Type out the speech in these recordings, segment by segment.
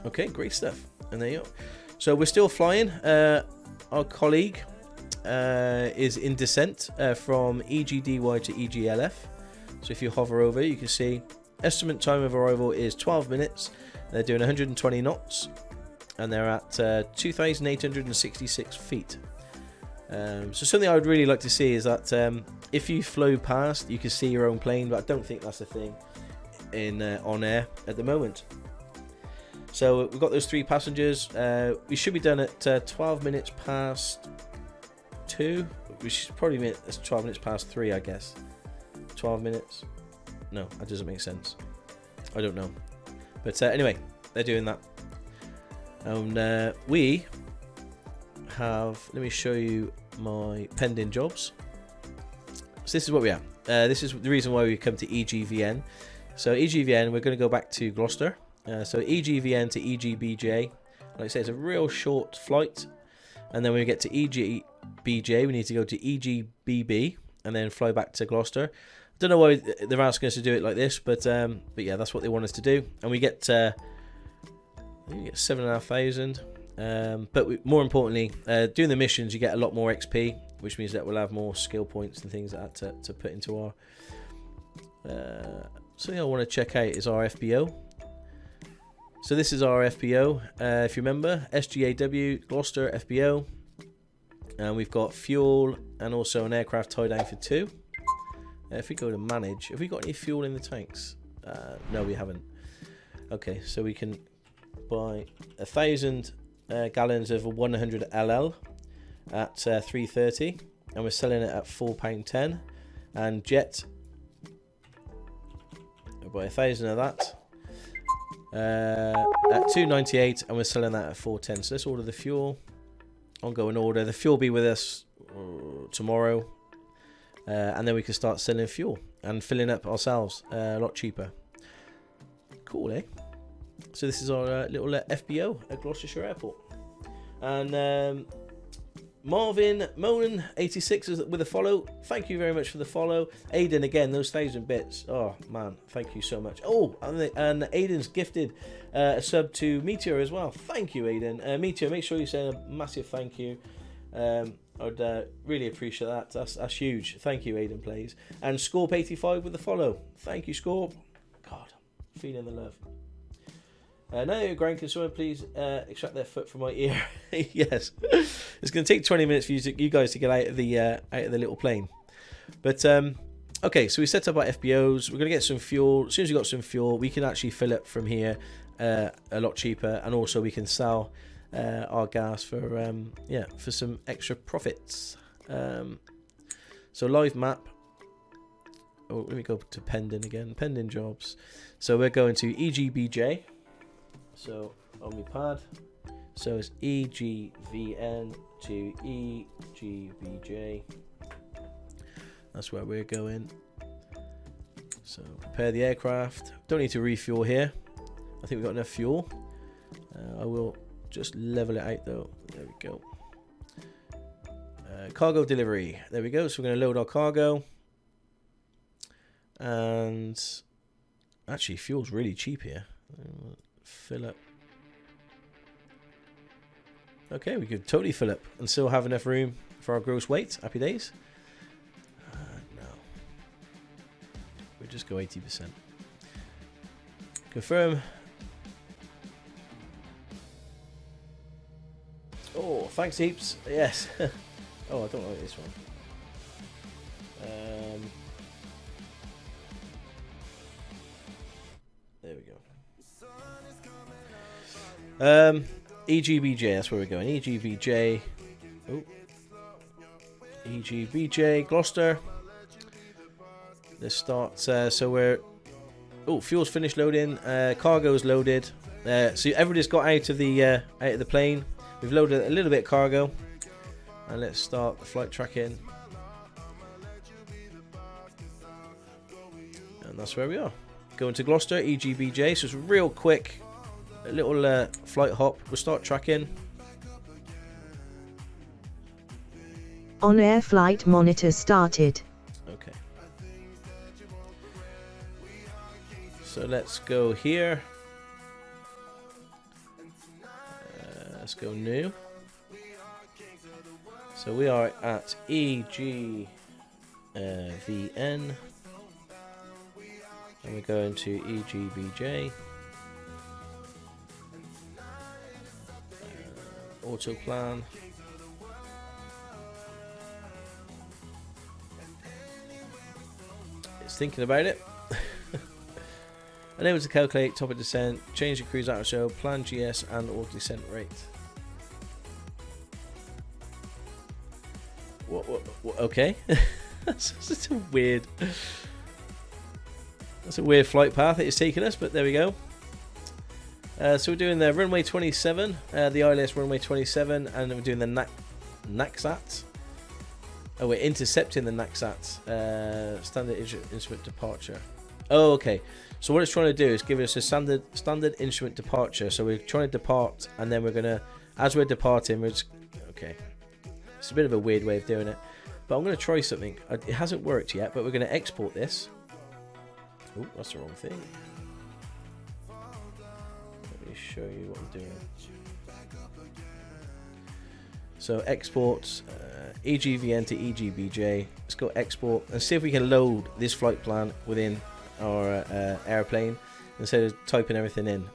Okay, great stuff. And there you go. So we're still flying. Our colleague is in descent from EGDY to EGLF. So if you hover over, you can see estimate time of arrival is 12 minutes. They're doing 120 knots, and they're at 2,866 feet. So something I would really like to see is that if you flew past, you can see your own plane, but I don't think that's a thing in on air at the moment. So we've got those 3 passengers. We should be done at 12 minutes past 2. We should probably be at 12 minutes past 3, I guess. 12 minutes? No, that doesn't make sense. I don't know. But anyway, they're doing that. And we have, let me show you my pending jobs. So this is what we are. This is the reason why we come to EGVN. So EGVN, we're going to go back to Gloucester. So EGVN to EGBJ. Like I say, it's a real short flight. And then when we get to EGBJ, we need to go to EGBB and then fly back to Gloucester. I don't know why they're asking us to do it like this, but yeah, that's what they want us to do. And we get 7,500. But more importantly, doing the missions, you get a lot more XP, which means that we'll have more skill points and things like that to put into our. Something I want to check out is our FBO. So this is our FBO. If you remember, SGAW Gloucester FBO, and we've got fuel and also an aircraft tie down for 2. If we go to manage, have we got any fuel in the tanks? No, we haven't. Okay, so we can buy 1,000 gallons of 100 LL at 3.30, and we're selling it at £4.10. And jet, I'll buy 1,000 of that at 2.98, and we're selling that at 4.10. So let's order the fuel. Ongoing order. The fuel will be with us tomorrow. And then we can start selling fuel and filling up ourselves a lot cheaper. Cool, eh? So this is our little FBO at Gloucestershire Airport. And Marvin Monan 86 is with a follow. Thank you very much for the follow. Aiden, again, those 1,000 bits. Oh, man, thank you so much. Oh, and Aiden's gifted a sub to Meteor as well. Thank you, Aiden. Meteor, make sure you say a massive thank you. I'd really appreciate that. That's huge. Thank you, Aiden Plays. And Scorp85 with the follow. Thank you, Scorp. God, feeling the love. Now your grand concern, please extract their foot from my ear. Yes, it's going to take 20 minutes for you guys to get out of the little plane. But okay, so we set up our FBOs. We're going to get some fuel. As soon as we got some fuel, we can actually fill it from here a lot cheaper, and also we can sell our gas for for some extra profits. So live map. Oh, let me go to pending again. Pending jobs. So we're going to EGBJ. So on my pad. So it's EGVN to EGBJ. That's where we're going. So prepare the aircraft. Don't need to refuel here. I think we've got enough fuel. I will just level it out though. There we go. Cargo delivery. There we go. So we're going to load our cargo. And actually fuel's really cheap here. Fill up. Okay, we could totally fill up and still have enough room for our gross weight. Happy days. No. We'll just go 80%. Confirm. Oh, thanks heaps. Yes. Oh, I don't like this one. There we go. EGBJ, that's where we're going. EGBJ. Oh. EGBJ, Gloucester. Let's start. So we're. Oh, fuel's finished loading. Cargo's loaded. So everybody's got out of the plane. We've loaded a little bit of cargo. And let's start the flight tracking. And that's where we are. Going to Gloucester, EGBJ. So it's real quick. A little flight hop. We'll start tracking. On-air flight monitor started. Okay. So let's go here. Let's go new. So we are at EGVN. And we're going to EGBJ. Auto plan. It's thinking about it. Unable to calculate top of descent, change the cruise outro, plan GS and auto descent rate. What okay. That's a weird. That's a weird flight path it's taken us, but there we go. So we're doing the runway 27, the ILS runway 27, and we're doing the NACSAT. Oh, we're intercepting the NACSAT, standard instrument departure. Oh, okay. So what it's trying to do is give us a standard instrument departure. So we're trying to depart, and then we're gonna, as we're departing, we're just, okay. It's a bit of a weird way of doing it, but I'm gonna try something. It hasn't worked yet, but we're gonna export this. Oh, that's the wrong thing. Let me show you what I'm doing. So export EGVN to EGBJ. Let's go export and see if we can load this flight plan within our airplane instead of typing everything in.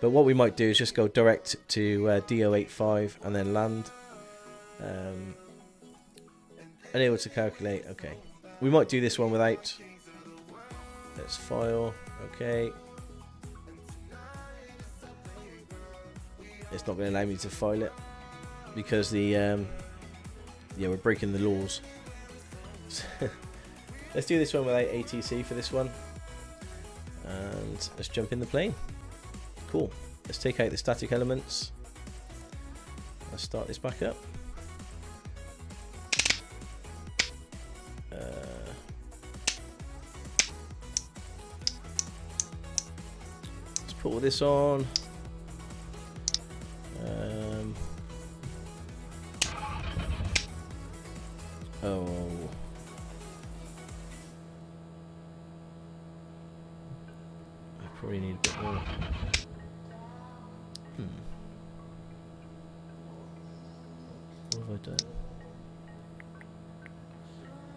But what we might do is just go direct to D085 and then land. Unable to calculate. Okay, we might do this one without. Let's file. Okay. It's not going to allow me to file it because the yeah, we're breaking the laws. Let's do this one without ATC for this one, and let's jump in the plane. Cool. Let's take out the static elements. Let's start this back up. Let's put all this on. Oh. I probably need a bit more. What have I done?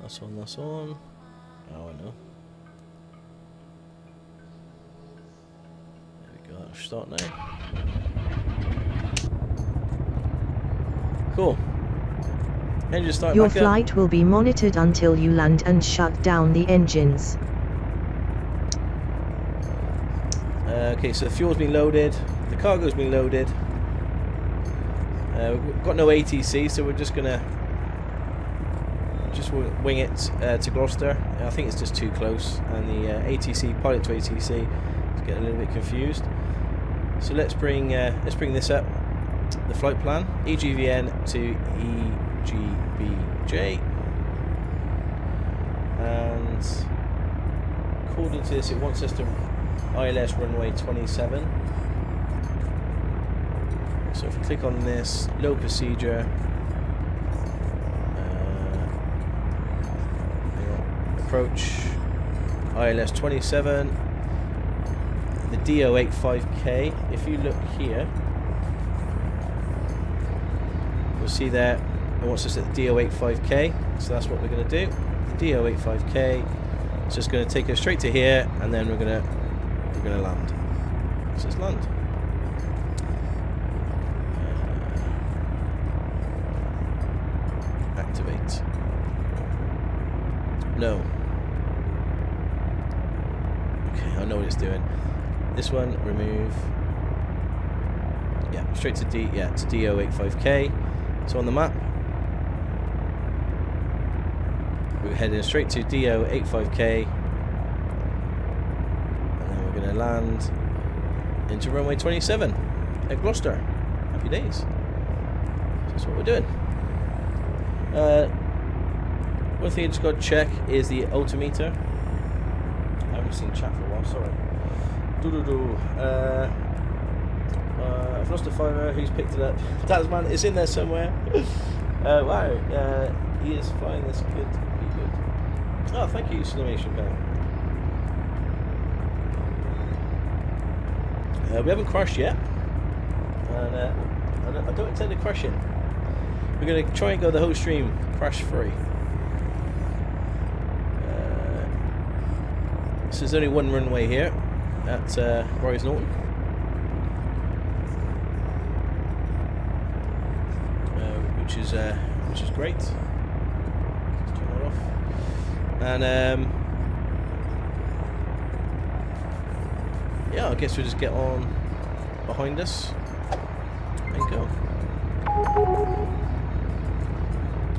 That's on, that's on. Oh, I know. There we go, that'll start now. Cool. Engine start Your back flight up. will be monitored until you land and shut down the engines. Okay, so the fuel's been loaded, the cargo's been loaded. We've got no ATC, so we're just gonna wing it to Gloucester. I think it's just too close, and the ATC pilot to ATC is getting a little bit confused. So let's bring this up. The flight plan, EGVN to EGBJ, and according to this, it wants us to ILS runway 27. So if we click on this, load procedure, approach ILS 27, the D085K. If you look here, you'll see that it wants us at the D085K, so that's what we're going to do. The D085K is just going to take us straight to here, and then we're going to land. So let's land. Activate. No. Okay, I know what it's doing. This one, remove. Yeah, straight to to D085K. So on the map, we're heading straight to D085K, and then we're going to land into runway 27 at Gloucester. Happy days. So that's what we're doing. One thing I just got to check is the altimeter. I haven't seen chat for a while, sorry. I've lost a fiver. Who's picked it up? Tasman is in there somewhere. Wow, he is flying this good. Be good. Oh, thank you, Slimation Bell. We haven't crashed yet. and I don't intend to crash in. We're going to try and go the whole stream crash free. So there's only one runway here at Rise Norton. Which is great. Let's turn that off. And yeah, I guess we'll just get on behind us and go.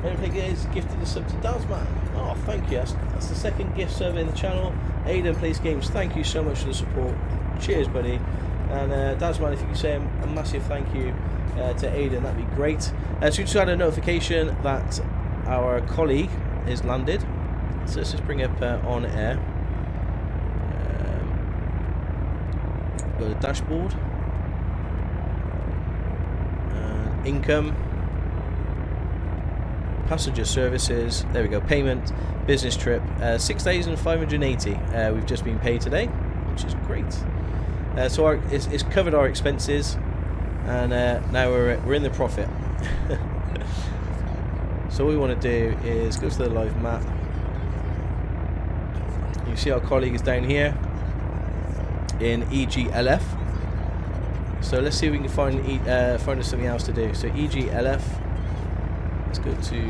Anything is gifted a sub to Dazman. Oh, thank you. That's the second gift sub in the channel. Aiden Plays Games, thank you so much for the support. Cheers, buddy. And Dazman, if you could say a massive thank you to Aiden, that'd be great. So we just had a notification that our colleague is landed. So let's just bring up on air. Go to dashboard. Income. Passenger services. There we go. Payment. Business trip. 6,580. We've just been paid today, which is great. So it's covered our expenses. And now we're in the profit. So what we want to do is go to the live map. You see our colleague is down here in EGLF. So let's see if we can find us something else to do. So EGLF. Let's go to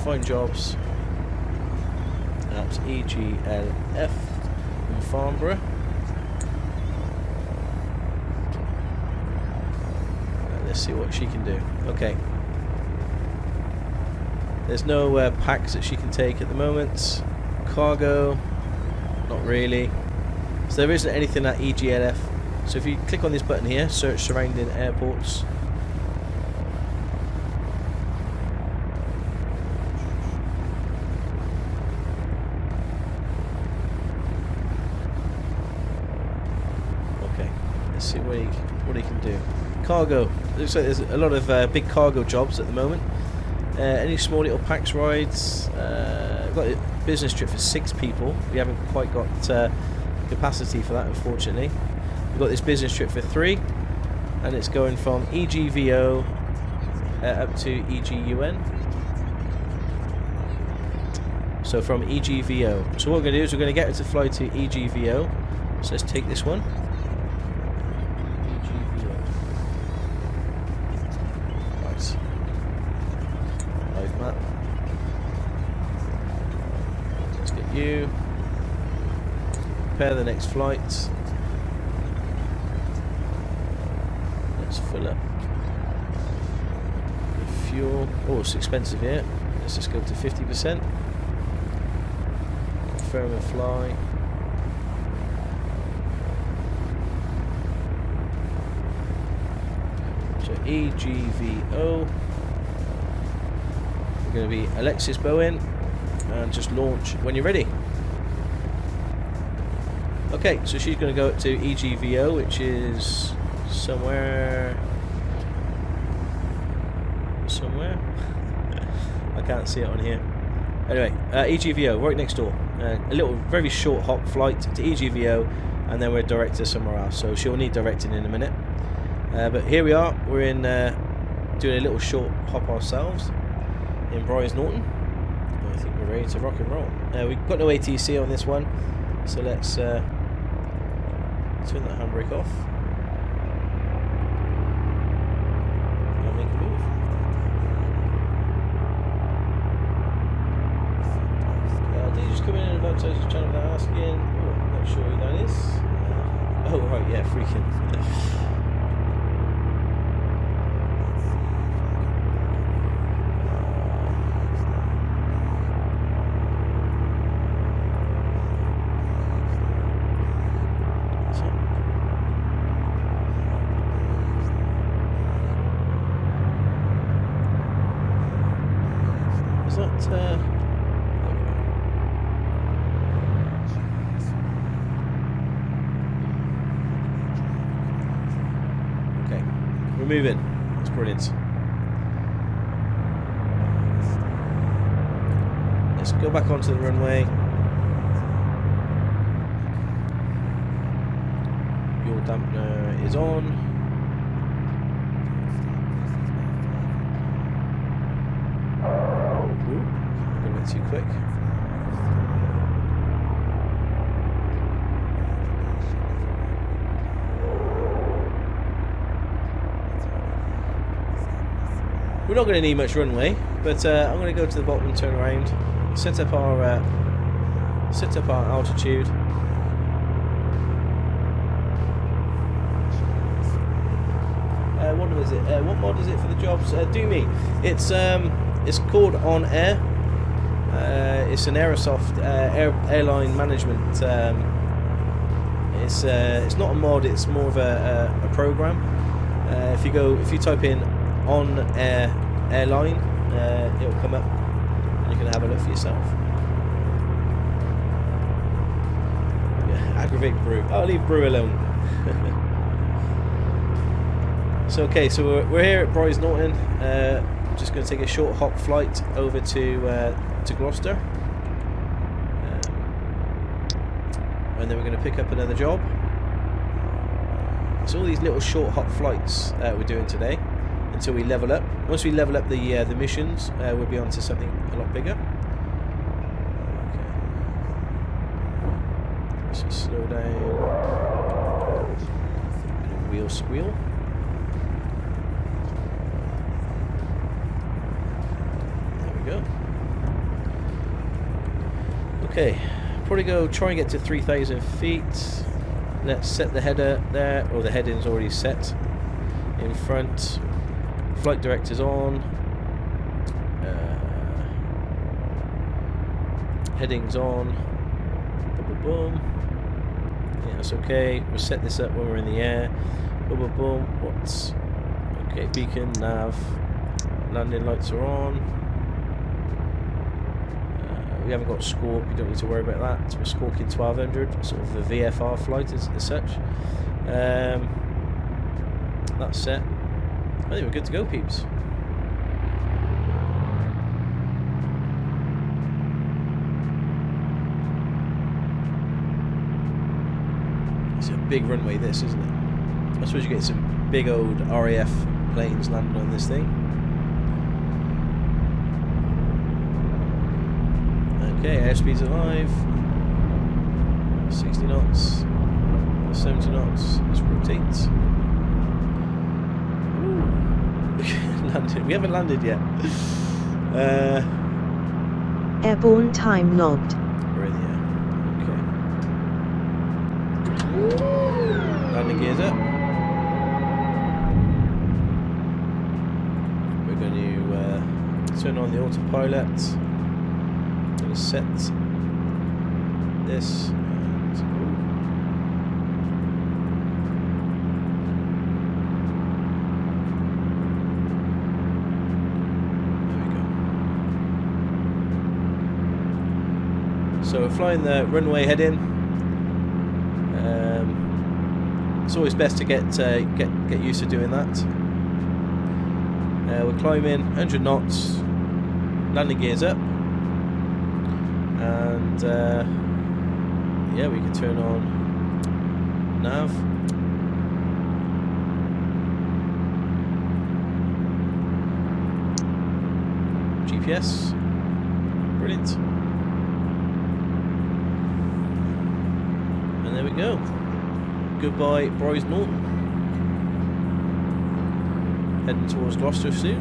find jobs at EGLF in Farnborough. Let's see what she can do. Okay. There's no packs that she can take at the moment. Cargo, not really. So there isn't anything at EGLF. So if you click on this button here, search surrounding airports. Okay, let's see what he can do. Cargo. Looks like there's a lot of big cargo jobs at the moment. Any small little packs rides? We've got a business trip for 6 people. We haven't quite got capacity for that, unfortunately. We've got this business trip for 3, and it's going from EGVO up to EGUN. So from EGVO. So what we're going to do is we're going to get her to fly to EGVO. So let's take this one. You prepare the next flight. Let's fill up the fuel. Oh, it's expensive here. Let's just go to 50%. Confirm and fly. So EGVO. We're going to be Alexis Bowen. And just launch when you're ready. Okay, so she's going to go up to EGVO, which is somewhere. I can't see it on here. Anyway, EGVO, right next door. A little, very short hop flight to EGVO, and then we're directed somewhere else. So she'll need directing in a minute. But here we are. We're in doing a little short hop ourselves in Rise Norton. I think we're ready to rock and roll. We've got no ATC on this one, so let's turn that handbrake off and make a move. Did you just come in and advertise your channel without asking? Oh, not sure who that is. Oh right, yeah, freaking. Okay, we're moving. That's brilliant. Let's go back onto the runway. Fuel dampener is on. Ooh, a bit too quick. We're not going to need much runway, but I'm going to go to the bottom and turn around, set up our altitude. What is it? What mod is it for the jobs? Do me. It's called On Air. It's an Aerosoft airline management. It's not a mod. It's more of a program. If you type in On Air Airline, it'll come up and you can have a look for yourself. Yeah, aggravate Brew. I'll leave Brew alone. So okay, so we're here at Bryce Norton. Just going to take a short hop flight over to Gloucester, and then we're going to pick up another job. So all these little short hop flights we're doing today until we level up. Once we level up the missions, we'll be on to something a lot bigger. Okay. Let's just slow down. Wheel squeal. There we go. Okay, probably go try and get to 3,000 feet. Let's set the header there, or the heading's already set in front. Flight director's on. Heading's on. Boom, boom, boom. Yeah, that's okay. We'll set this up when we're in the air. Boom, boom, boom. What's okay? Beacon, nav, landing lights are on. We haven't got squawk. We don't need to worry about that. So we're squawking 1200, sort of a VFR flight as such. That's set. I think we're good to go, peeps. It's a big runway, this, isn't it? I suppose you get some big old RAF planes landing on this thing. Okay, airspeed's alive. 60 knots. 70 knots. Let's rotate. Landed. We haven't landed yet. Airborne time logged. We're in the air. Okay. Landing gears up. We're going to turn on the autopilot. Going to set this. So we're flying the runway heading. It's always best to get used to doing that. We're climbing 100 knots, landing gears up, and yeah, we can turn on nav. GPS, brilliant. And there we go. Goodbye, Bryce Norton. Heading towards Gloucester soon.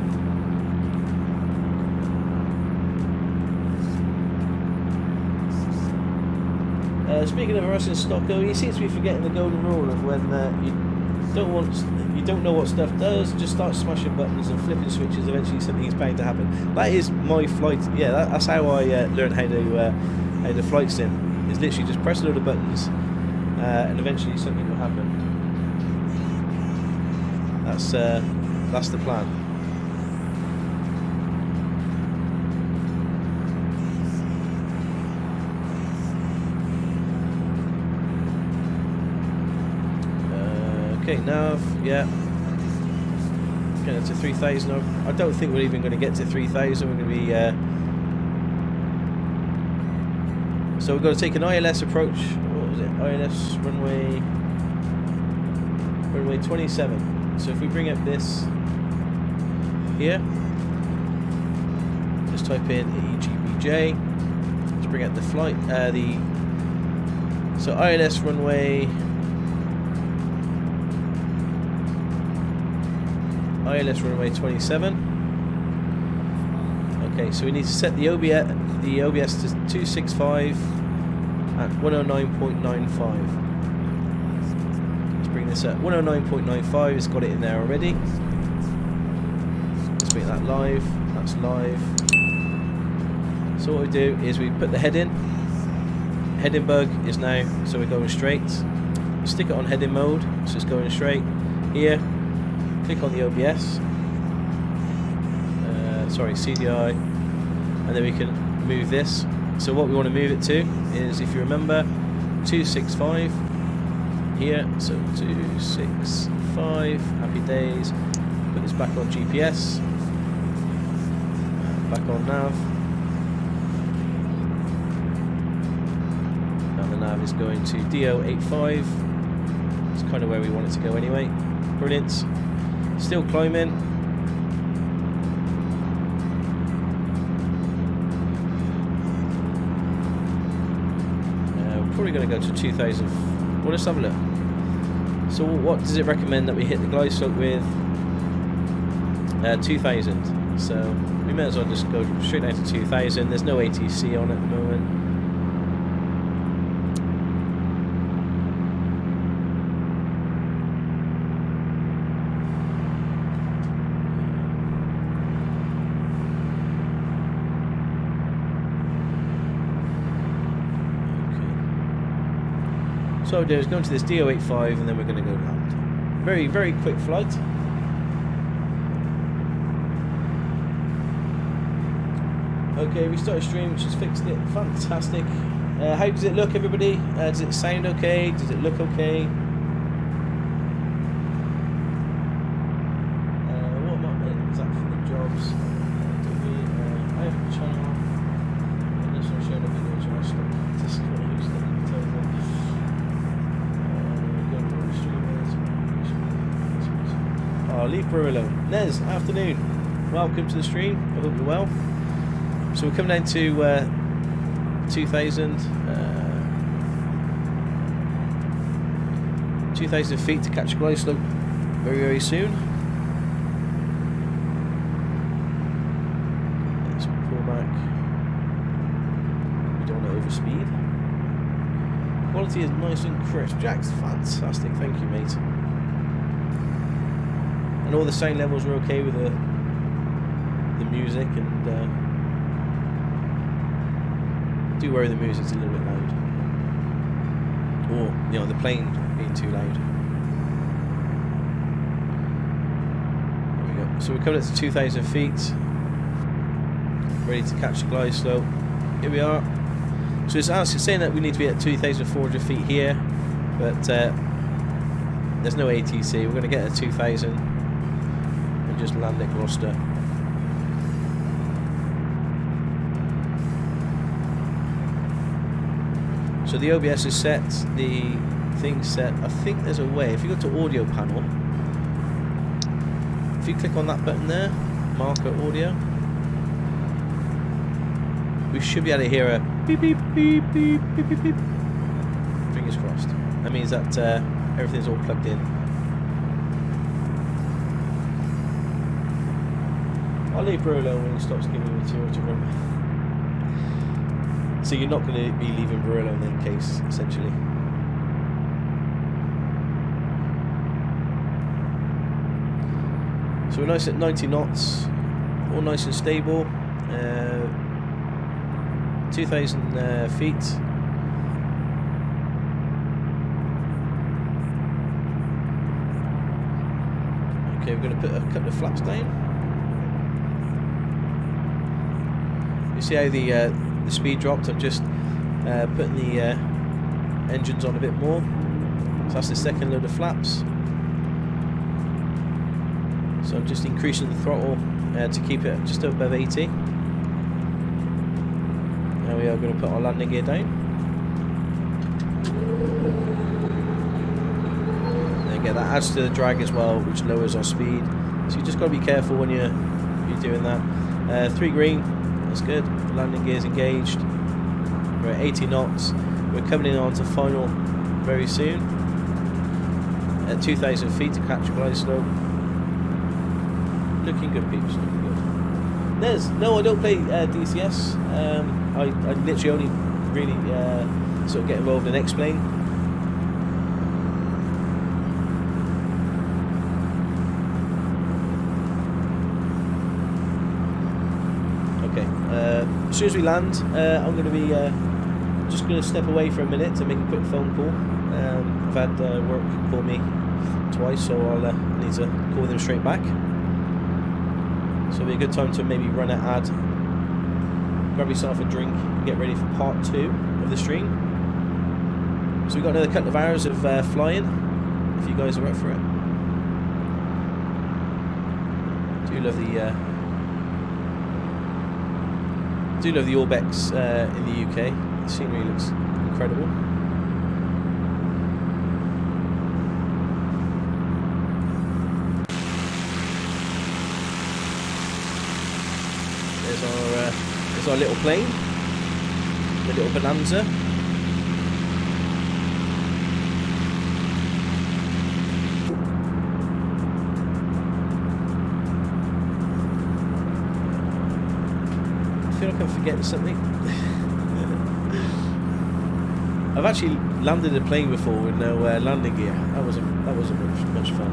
Speaking of us in Stocko, you seem to be forgetting the golden rule of when you don't know what stuff does, just start smashing buttons and flipping switches. Eventually, something is bound to happen. That is my flight. Yeah, that's how I learned how to flight sim. Is literally just press a load of buttons. And eventually something will happen. That's the plan. Okay, nav, yeah. Getting to 3,000. I don't think we're even going to get to 3,000. We're going to be. So we've got to take an ILS approach. What was it? ILS runway runway 27. So if we bring up this here, just type in EGBJ. Let's bring up the flight. So ILS runway. ILS runway 27. Okay, so we need to set the OBS to 265 at 109.95. Let's bring this up. 109.95. It's got it in there already. Let's make that live. That's live. So what we do is we put the head in. Heading bug is now, so we're going straight. Stick it on heading mode, so it's going straight. Here, click on the OBS. Sorry, CDI, and then we can move this. So what we want to move it to is, if you remember, 265 here. So 265. Happy days. Put this back on GPS. Back on nav. And the nav is going to DO85. It's kind of where we want it to go anyway. Brilliant. Still climbing. Probably going to go to 2000. Well, let's have a look. So what does it recommend that we hit the glide slope with? 2000. So we may as well just go straight down to 2000. There's no ATC on at the moment. So what we'll do is go into this DO85 and then we're going to go land. Very, very quick flight. Okay, we started stream, which has fixed it. Fantastic. How does it look, everybody? Does it sound okay? Does it look okay? What is that for the jobs? I have a channel. I'm just going to show the videos on my stock. Just want to use them. Leave Brew alone. Nez, afternoon. Welcome to the stream. I hope you're well. So we're coming down to 2,000 feet to catch a glide slope very, very soon. Let's pull back. We don't want to overspeed. Quality is nice and crisp. Jack's fantastic. Thank you, mate. And all the sound levels are okay with the music, and do worry the music's a little bit loud, or the plane being too loud. There we go. So we're coming up to 2,000 feet, ready to catch the glide slope. Here we are. So it's actually saying that we need to be at 2,400 feet here, but there's no ATC. We're going to get at 2,000. Just land at Gloucester. So the OBS is set, the thing's set. I think there's a way, if you go to audio panel, if you click on that button there, marker audio, we should be able to hear a beep beep beep beep beep beep beep. Fingers crossed. That means that everything's all plugged in. I'll leave Brew alone when he stops giving me material to run. So you're not going to be leaving Brew alone in case, essentially. So we're nice at 90 knots, all nice and stable. 2,000 feet. Okay, we're going to put a couple of flaps down. You see how the speed dropped? I'm just putting the engines on a bit more. So that's the second load of flaps. So I'm just increasing the throttle to keep it just above 80. Now we are going to put our landing gear down. And again, that adds to the drag as well, which lowers our speed. So you just got to be careful when you're doing that. 3 green, that's good. The landing gear's engaged. We're at 80 knots. We're coming in onto final very soon. At 2,000 feet to catch a glide slope. Looking good, peeps. Looking good. No, I don't play DCS. I literally only really sort of get involved in X-Plane. As soon as we land, I'm going to be just going to step away for a minute to make a quick phone call. I've had work call me twice, so I'll need to call them straight back. So it'll be a good time to maybe run an ad, grab yourself a drink, and get ready for part 2 of the stream. So we've got another couple of hours of flying, if you guys are up for it. Do love the Orbex in the UK. The scenery looks incredible. There's our little plane, the little Bonanza. I feel like I'm forgetting something. I've actually landed a plane before with no landing gear. That wasn't much fun.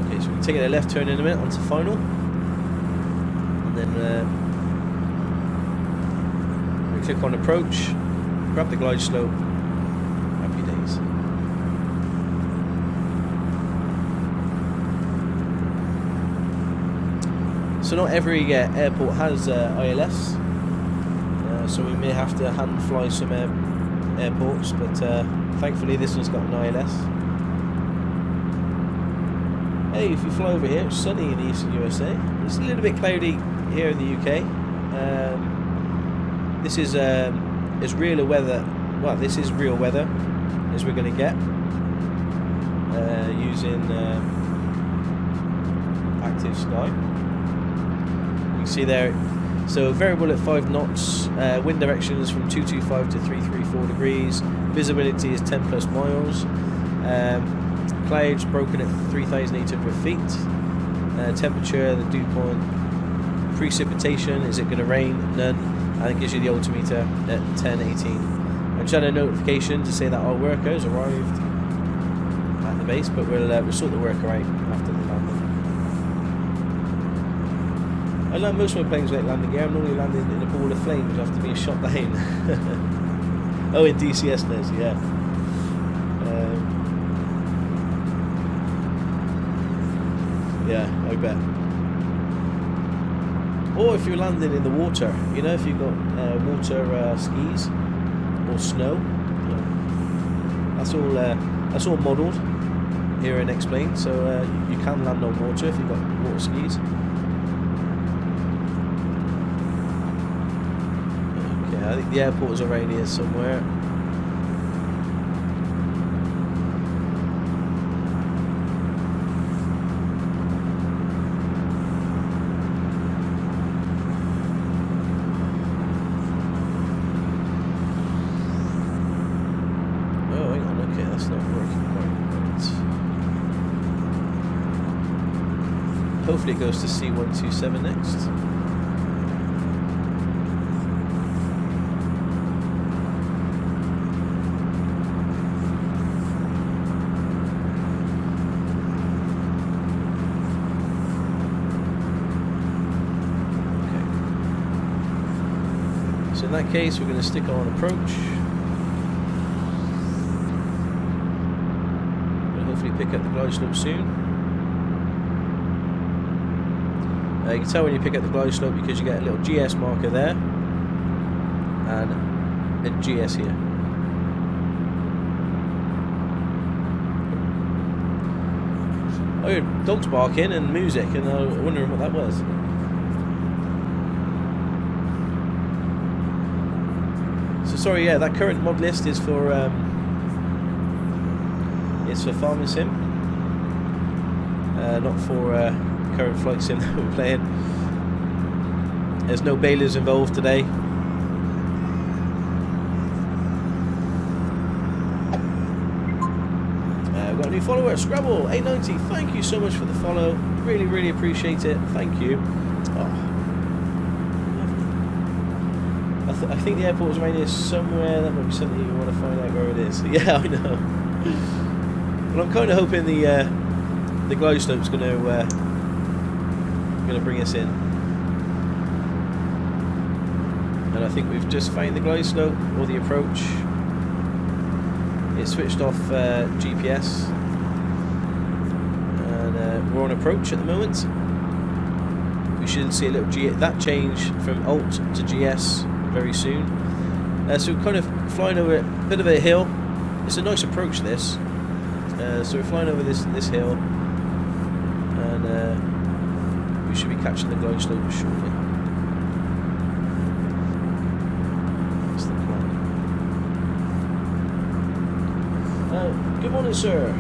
Okay, so we're taking a left turn in a minute onto final, and then we click on approach, grab the glide slope. Happy days. So not every airport has ILS, so we may have to hand fly some airports, but thankfully this one's got an ILS. Hey, if you fly over here, it's sunny in the eastern USA. It's a little bit cloudy here in the UK. This is realer weather. Well, this is real weather as we're going to get using active sky. You can see there, so variable at 5 knots, wind direction is from 225 to 334 degrees, visibility is 10 plus miles, clouds broken at 3,800 feet, temperature, the dew point, precipitation, is it going to rain? None, and it gives you the altimeter at 1018. I just had a notification to say that our workers arrived at the base, but we'll sort the worker out after the landing. I land most of my planes like landing gear. I'm normally landing in a ball of flames after being shot down. Oh, in DCS there's, yeah. Yeah, I bet. Or if you're landing in the water, you know, if you've got water skis or snow, that's all modelled here in X-Plane, so you can land on water if you've got water skis. I think the airport is around here somewhere. Oh, hang on, okay, that's not working quite right. Hopefully it goes to C127 next. In that case, we're going to stick on approach. We'll hopefully pick up the glide slope soon. You can tell when you pick up the glide slope because you get a little GS marker there and a GS here. I heard dogs barking and music, and I was wondering what that was. sorry, yeah, that current mod list is for farming sim, not for current flight sim that we're playing. There's no bailers involved today. We've got a new follower, Scrabble 890. Thank you so much for the follow. Really, really appreciate it. Thank you. Oh. I think the airport is around here somewhere. That might be something you want to find out where it is. Yeah, I know. But I'm kind of hoping the glide slope's going to bring us in. And I think we've just found the glide slope or the approach. It switched off GPS, and we're on approach at the moment. We should see a little that change from Alt to GS very soon. So we're kind of flying over a bit of a hill. It's a nice approach, this. So we're flying over this hill, and we should be catching the glide slope shortly. That's the plan. Good morning, sir.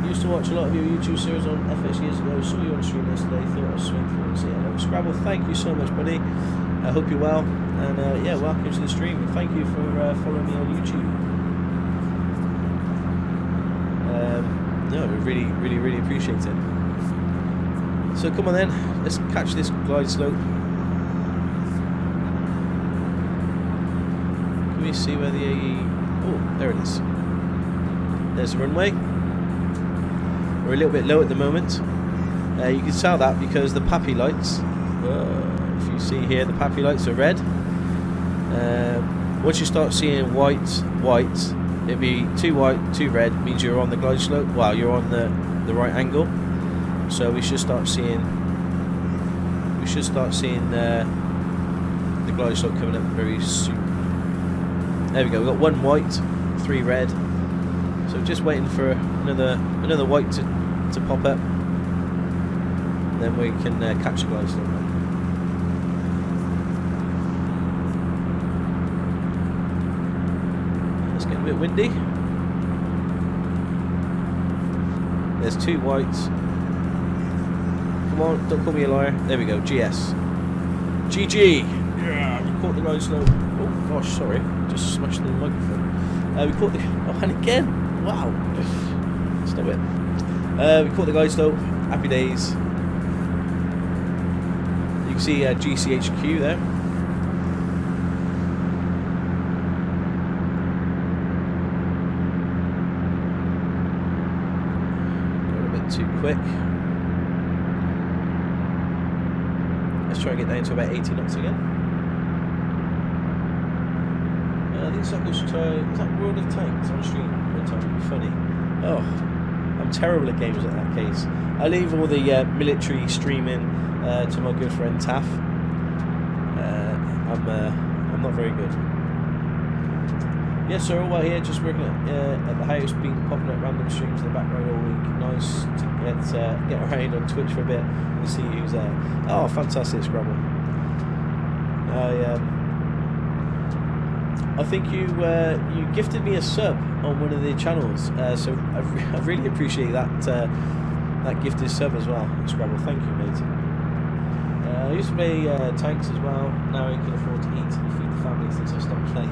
Used to watch a lot of your YouTube series on FS years ago. Saw you on stream yesterday. Thought I'd swing through and say hello. Scrabble, thank you so much, buddy. I hope you're well. And yeah, welcome to the stream. And thank you for following me on YouTube. No, we really, really, really appreciate it. So come on then, let's catch this glide slope. Can we see where the AE... Oh, there it is. There's the runway. We're a little bit low at the moment. You can tell that because the PAPI lights, if you see here, the PAPI lights are red. Once you start seeing white, it'd be 2 white, 2 red, means you're on the glide slope. Well, you're on the right angle. So we should start seeing the glide slope coming up very soon. There we go. We've got 1 white, 3 red. So just waiting for another white to pop up. Then we can catch the glide slope. It's getting a bit windy. There's 2 whites. Come on, don't call me a liar. There we go, GS. GG! Yeah, we caught the glide slope. Oh gosh, sorry. Just smashed the microphone. We caught the... Oh, and again! Wow! Stop it. We caught the glide slope. Happy days. You can see GCHQ there. Too quick. Let's try and get down to about 80 knots again. I think Soccer should try. Is that World of Tanks on stream? One time, it'd be funny. Oh, I'm terrible at games in that case. I leave all the military streaming to my good friend Taff. I'm not very good. Yes, sir, all well here, just working at the house, been popping up random streams in the background all week. Nice to get around on Twitch for a bit and see who's there. Oh, fantastic, Scrabble. I think you gifted me a sub on one of the channels, so I really appreciate that gifted sub as well, Scrabble. Thank you, mate. I used to play tanks as well. Now I can afford to eat and feed the family since I stopped playing.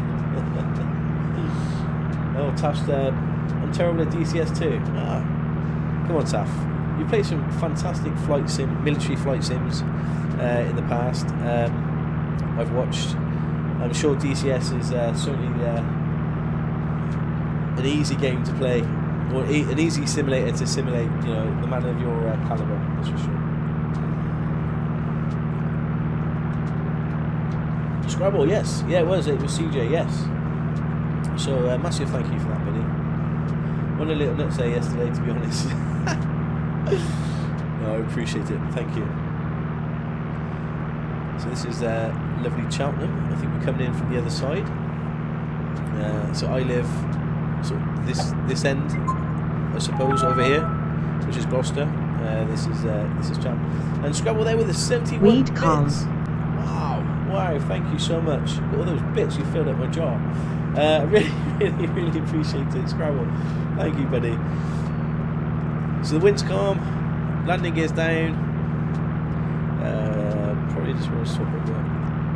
Oh, Taff's I'm terrible at DCS too. Come on, Taff. You played some fantastic military flight sims in the past. I've watched. I'm sure DCS is certainly an easy game to play, or an easy simulator to simulate. You know, the man of your caliber. That's for sure. Scrabble, yes. Yeah, it was CJ, yes. So, massive thank you for that, buddy. Won a little nuts there yesterday, to be honest. No, I appreciate it. Thank you. So this is lovely Cheltenham. I think we're coming in from the other side. So I live sort of this end, I suppose, over here, which is Gloucester. This is Cheltenham. And Scrabble there with a 71 Read calm. bits. Wow, wow, thank you so much. All those bits you filled up my jar. Really appreciate it, Scrabble. Thank you, buddy. So the wind's calm, landing gear's down. Probably just want to swap over the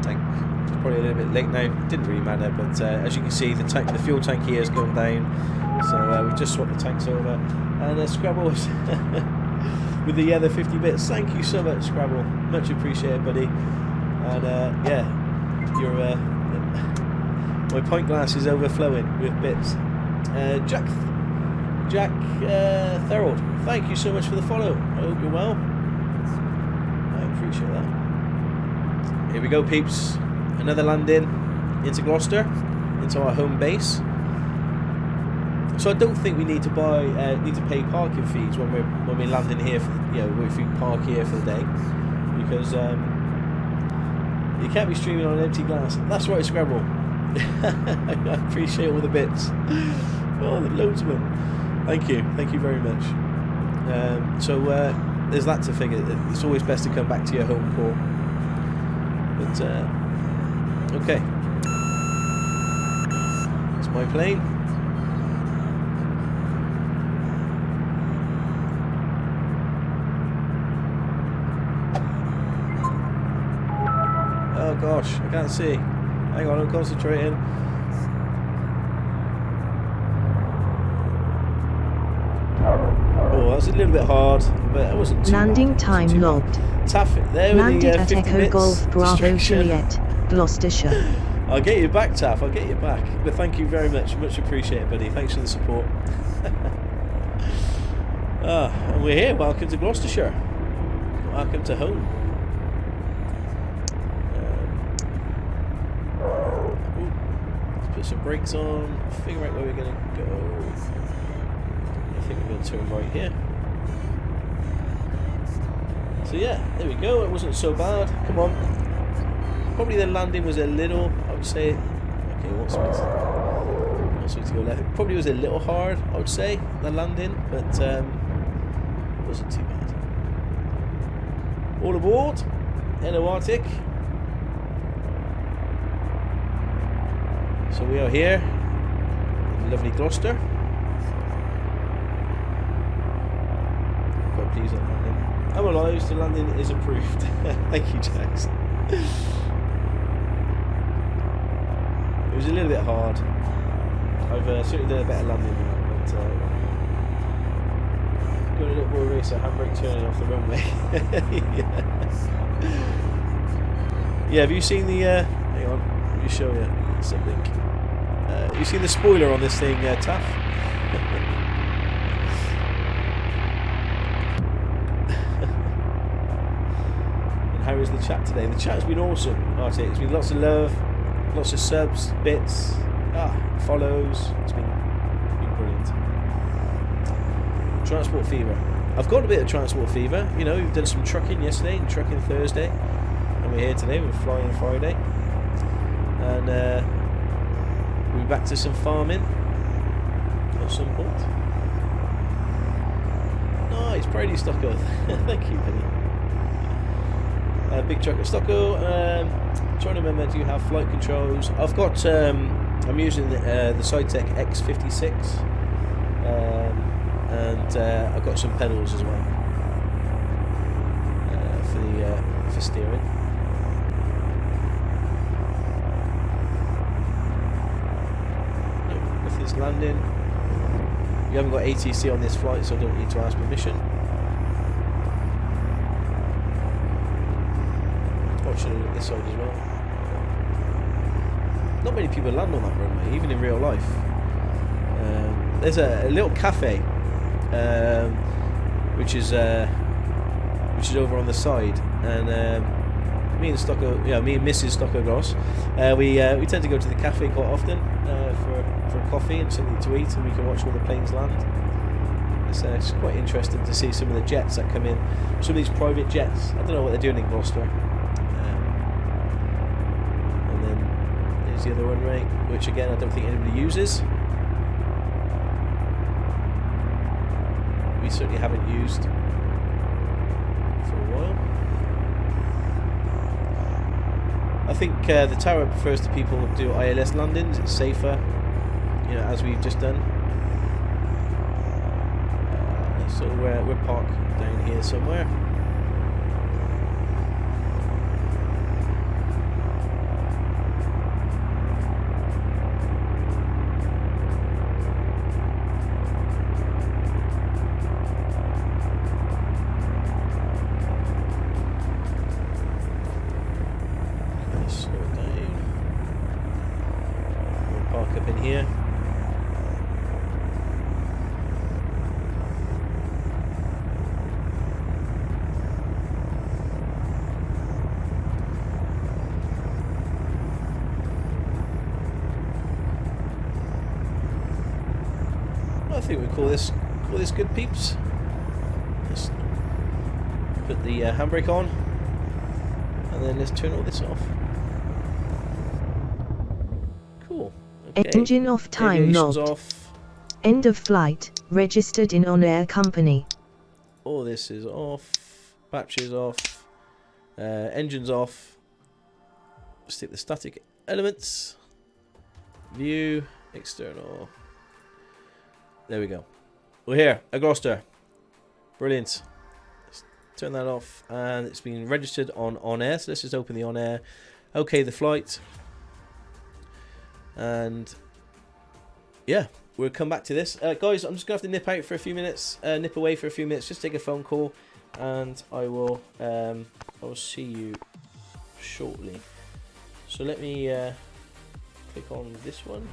tank. It's probably a little bit late now. Didn't really matter, but as you can see, the fuel tank here has gone down. So we've just swapped the tanks over. And Scrabble was with the other 50 bits. Thank you so much, Scrabble. Much appreciated, buddy. And yeah, your my pint glass is overflowing with bits. Jack Thorold, thank you so much for the follow. I hope you're well. I appreciate that. Here we go, peeps. Another landing into Gloucester, into our home base. So I don't think we need to pay parking fees when we're landing here for if we park here for the day, because you can't be streaming on an empty glass. That's right, Scrabble. I appreciate all the bits. Oh, loads of them. Thank you very much. So there's that to figure. It's always best to come back to your home port. But okay, it's my plane. Oh gosh, I can't see. Hang on, I'm concentrating. Oh, that's a little bit hard, but it wasn't too Landing bad. time logged. Taff it. There Landed with the at 50 Echo bits. Golf Bravo Juliet, Gloucestershire. I'll get you back, Taff. I'll get you back. But thank you very much. Much appreciated, buddy. Thanks for the support. And we're here. Welcome to Gloucestershire. Welcome to home. Let's put some brakes on. Figure out where we're going to go. I think we're going to turn right here. So yeah, there we go. It wasn't so bad. Come on. Probably the landing was a little, I would say. Okay, what's me to go left? It probably was a little hard, I would say, the landing, but it wasn't too bad. All aboard. Hello, Arctic. So we are here in lovely Gloucester. Quite pleased on landing. I'm alive, the landing is approved. Thank you, Jax. It was a little bit hard. I've certainly done a better landing now, but got a little more racer, handbrake turning off the runway. Yeah, have you seen the hang on, let me show you something. You seen the spoiler on this thing, Taff? How is the chat today? The chat's been awesome, Artie. It's been lots of love, lots of subs, bits, follows. It's been brilliant. Transport fever. I've got a bit of transport fever. You know, we've done some trucking yesterday and trucking Thursday, and we're here today. We're flying Friday, and we'll be back to some farming at some point. Nice, Brady Stocko. Thank you, buddy. Big truck at Stocko. Trying to remember, do you have flight controls? I've got. I'm using the Cytec X56, and I've got some pedals as well for steering. With this landing, you haven't got ATC on this flight, so I don't need to ask permission. Should have looked this side as well. Not many people land on that runway, even in real life. There's a little cafe, which is over on the side, and me and Mrs. Stockoglaws, we tend to go to the cafe quite often for a coffee and something to eat, and we can watch all the planes land. It's quite interesting to see some of the jets that come in, some of these private jets. I don't know what they're doing in Gloucester. The other runway, which again I don't think anybody uses. We certainly haven't used for a while. I think the tower prefers to people who do ILS landings. It's safer, you know, as we've just done. So we're parked down here somewhere. Slow it down. We'll park up in here. I think we call this good, peeps. Let's put the handbrake on, and then let's turn all this off. Cool. Okay. Engine off, time Aviation's logged. off. End of flight, registered in on-air company. All this is off. Batteries off. Engines off. Stick the static elements. View. External. There we go. We're here at Gloucester. Brilliant. Let's turn that off. And it's been registered on air. So let's just open the on air. Okay, the flight. And yeah, we'll come back to this. Guys, I'm just going to have to nip out for a few minutes. Nip away for a few minutes. Just take a phone call. And I will see you shortly. So let me click on this one.